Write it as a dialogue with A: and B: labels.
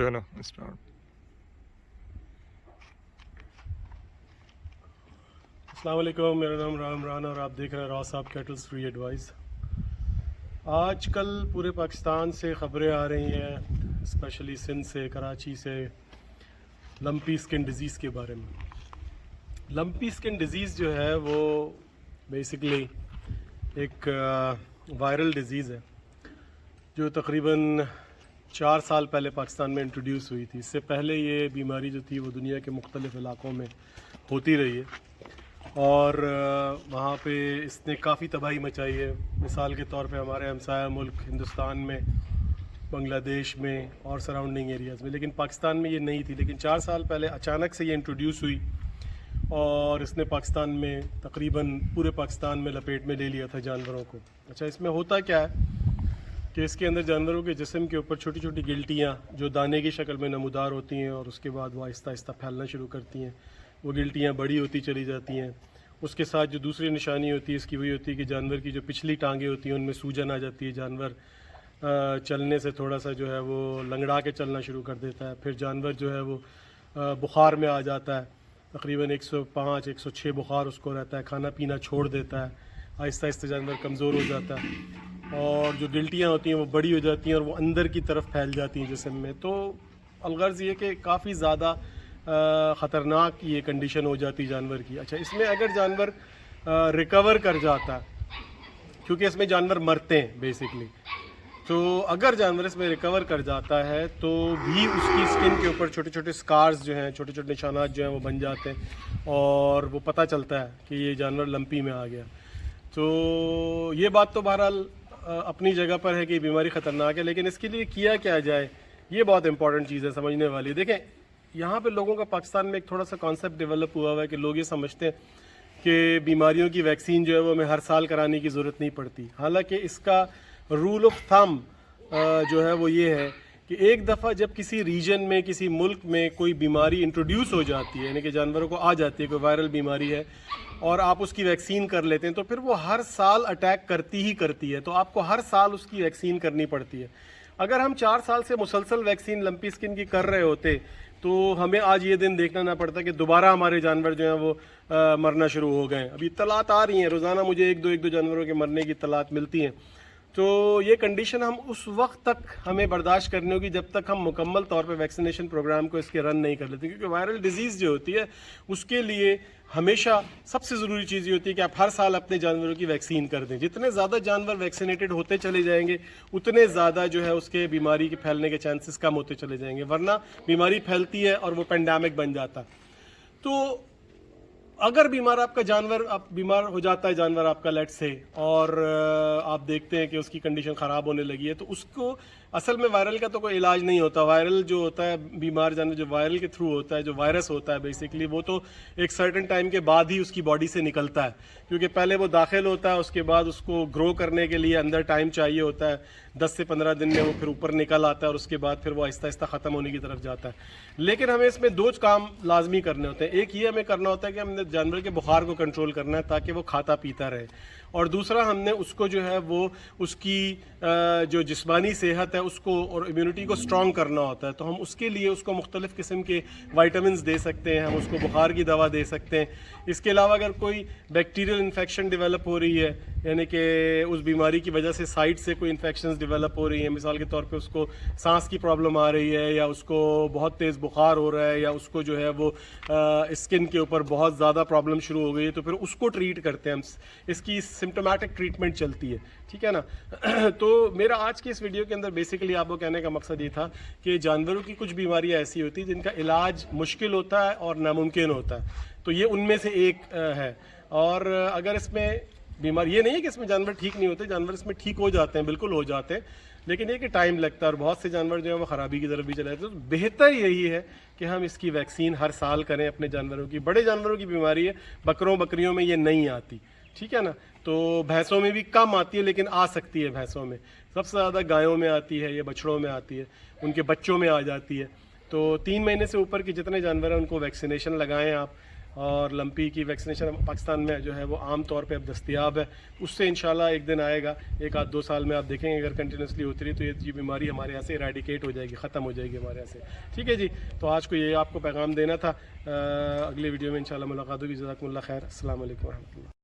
A: चलो स्टार्ट।
B: अस्सलाम वालेकुम, मेरा नाम राम और आप देख रहे हैं रॉ साहब कैटल्स फ्री एडवाइस। आजकल पूरे पाकिस्तान से ख़बरें आ रही हैं, स्पेशली सिंध से, कराची से, लंपी स्किन डिज़ीज़ के बारे में। लंपी स्किन डिज़ीज़ जो है वो बेसिकली एक वायरल डिज़ीज़ है जो तकरीबन 4 साल पहले पाकिस्तान में इंट्रोड्यूस हुई थी। इससे पहले ये बीमारी जो थी वो दुनिया के मुख्तलिफ़ इलाक़ों में होती रही है और वहाँ पे इसने काफ़ी तबाही मचाई है। मिसाल के तौर पे हमारे हमसाया मुल्क हिंदुस्तान में, बांग्लादेश में और सराउंडिंग एरियाज़ में, लेकिन पाकिस्तान में ये नहीं थी। लेकिन 4 साल पहले अचानक से ये इंट्रोड्यूस हुई और इसने पाकिस्तान में तकरीबन पूरे पाकिस्तान में लपेट में ले लिया था जानवरों को। अच्छा, इसमें होता क्या है कि इसके अंदर जानवरों के जिस्म के ऊपर छोटी छोटी गिल्टियाँ जो दाने की शक्ल में नमूदार होती हैं और उसके बाद वो आहिस्ता आहिस्ता फैलना शुरू करती हैं। वो गिल्टियाँ बड़ी होती चली जाती हैं। उसके साथ जो दूसरी निशानी होती है इसकी वही होती है कि जानवर की जो पिछली टांगें होती हैं उनमें सूजन आ जाती है। जानवर चलने से थोड़ा सा जो है वो लंगड़ा के चलना शुरू कर देता है। फिर जानवर जो है वो बुखार में आ जाता है। तकरीबन 105 106 बुखार उसको रहता है। खाना पीना छोड़ देता है। आहिस्ता आहिस्ता जानवर कमज़ोर हो जाता है और जो गिल्टियाँ होती हैं वो बड़ी हो जाती हैं और वो अंदर की तरफ फैल जाती हैं जिस्म में। तो अलगर्ज़ ये कि काफ़ी ज़्यादा ख़तरनाक ये कंडीशन हो जाती जानवर की। अच्छा, इसमें अगर जानवर रिकवर कर जाता है, क्योंकि इसमें जानवर मरते हैं बेसिकली, तो अगर जानवर इसमें रिकवर कर जाता है तो भी उसकी स्किन के ऊपर छोटे छोटे स्कार्स जो हैं, छोटे छोटे निशानात जो हैं वो बन जाते हैं और वो पता चलता है कि ये जानवर लंपी में आ गया। तो ये बात तो बहरहाल अपनी जगह पर है कि बीमारी ख़तरनाक है, लेकिन इसके लिए किया क्या जाए, ये बहुत इंपॉर्टेंट चीज़ है, समझने वाली। देखें, यहाँ पे लोगों का पाकिस्तान में एक थोड़ा सा कॉन्सेप्ट डेवलप हुआ हुआ है कि लोग ये समझते हैं कि बीमारियों की वैक्सीन जो है वो हमें हर साल कराने की ज़रूरत नहीं पड़ती। हालांकि इसका रूल ऑफ थंब जो है वो ये है कि एक दफ़ा जब किसी रीजन में, किसी मुल्क में कोई बीमारी इंट्रोड्यूस हो जाती है, यानी कि जानवरों को आ जाती है, कोई वायरल बीमारी है और आप उसकी वैक्सीन कर लेते हैं, तो फिर वो हर साल अटैक करती ही करती है। तो आपको हर साल उसकी वैक्सीन करनी पड़ती है। अगर हम 4 साल से मुसलसल वैक्सीन लंपी स्किन की कर रहे होते तो हमें आज ये दिन देखना ना पड़ता कि दोबारा हमारे जानवर जो हैं वो मरना शुरू हो गए। अभी इत्तलात आ रही हैं, रोज़ाना मुझे एक दो जानवरों के मरने की इत्तलात मिलती हैं। तो ये कंडीशन हम उस वक्त तक हमें बर्दाश्त करनी होगी जब तक हम मुकम्मल तौर पे वैक्सीनेशन प्रोग्राम को इसके रन नहीं कर लेते, क्योंकि वायरल डिजीज़ जो होती है उसके लिए हमेशा सबसे ज़रूरी चीज़ ये होती है कि आप हर साल अपने जानवरों की वैक्सीन कर दें। जितने ज़्यादा जानवर वैक्सीनेटेड होते चले जाएंगे उतने ज़्यादा जो है उसके बीमारी के फैलने के चांसेस कम होते चले जाएंगे, वरना बीमारी फैलती है और वो पेंडेमिक बन जाता। तो अगर आपका जानवर बीमार हो जाता है, जानवर आपका लेट से, और आप देखते हैं कि उसकी कंडीशन ख़राब होने लगी है, तो उसको असल में वायरल का तो कोई इलाज नहीं होता। वायरल जो होता है, बीमार जानवर जो वायरल के थ्रू होता है, जो वायरस होता है बेसिकली, वो तो एक सर्टेन टाइम के बाद ही उसकी बॉडी से निकलता है, क्योंकि पहले वो दाखिल होता है, उसके बाद उसको ग्रो करने के लिए अंदर टाइम चाहिए होता है। 10 से 15 दिन में वो फिर ऊपर निकल आता है और उसके बाद फिर वो आहिस्ता आहिस्ता ख़त्म होने की तरफ जाता है। लेकिन हमें इसमें 2 काम लाजमी करने होते हैं। एक ये हमें करना होता है कि हमने जानवर के बुखार को कंट्रोल करना है ताकि वो खाता पीता रहे, और दूसरा हमने उसको जो है वो उसकी जो जिस्मानी सेहत है उसको और इम्यूनिटी को स्ट्रॉन्ग करना होता है। तो हम उसके लिए उसको मुख्तलिफ़ किस्म के वाइटामिन दे सकते हैं, हम उसको बुखार की दवा दे सकते हैं। इसके अलावा अगर कोई बैक्टीरियल इन्फेक्शन डेवलप हो रही है, यानी कि उस बीमारी की वजह से साइड से कोई इन्फेक्शंस डेवलप हो रही हैं, मिसाल के तौर पे उसको सांस की प्रॉब्लम आ रही है, या उसको बहुत तेज़ बुखार हो रहा है, या उसको जो है वो स्किन के ऊपर बहुत ज़्यादा प्रॉब्लम शुरू हो गई है, तो फिर उसको ट्रीट करते हैं हम। इसकी सिम्टोमेटिक ट्रीटमेंट चलती है, ठीक है ना। तो मेरा आज की इस वीडियो के अंदर बेसिकली आपको कहने का मकसद ये था कि जानवरों की कुछ बीमारियां ऐसी होती हैं जिनका इलाज मुश्किल होता है और नामुमकिन होता है, तो ये उनमें से एक है। और अगर इसमें बीमारी ये नहीं है कि इसमें जानवर ठीक नहीं होते, जानवर इसमें ठीक हो जाते हैं, बिल्कुल हो जाते हैं, लेकिन ये कि टाइम लगता है और बहुत से जानवर जो है वो ख़राबी की तरफ भी चले जाते हैं। तो बेहतर यही है कि हम इसकी वैक्सीन हर साल करें अपने जानवरों की। बड़े जानवरों की बीमारी है, बकरों बकरियों में ये नहीं आती, ठीक है ना। तो भैंसों में भी कम आती है, लेकिन आ सकती है। भैंसों में सबसे ज़्यादा गायों में आती है, या बछड़ों में आती है, उनके बच्चों में आ जाती है। तो 3 महीने से ऊपर के जितने जानवर हैं उनको वैक्सीनेशन लगाएं आप। اور لمپی کی ویکسینیشن پاکستان میں جو ہے وہ عام طور پہ اب دستیاب ہے. اس سے انشاءاللہ ایک دن آئے گا, 1-2 سال میں آپ دیکھیں گے اگر کنٹینیوسلی ہوتی رہی تو یہ بیماری ہمارے یہاں سے ایریڈیکیٹ ہو جائے گی, ختم ہو جائے گی ہمارے یہاں سے. ٹھیک ہے جی, تو آج کو یہ آپ کو پیغام دینا تھا. اگلی ویڈیو میں انشاءاللہ ملاقات ہوگی. جزاکم اللہ خیر. السلام علیکم ورحمۃ اللہ.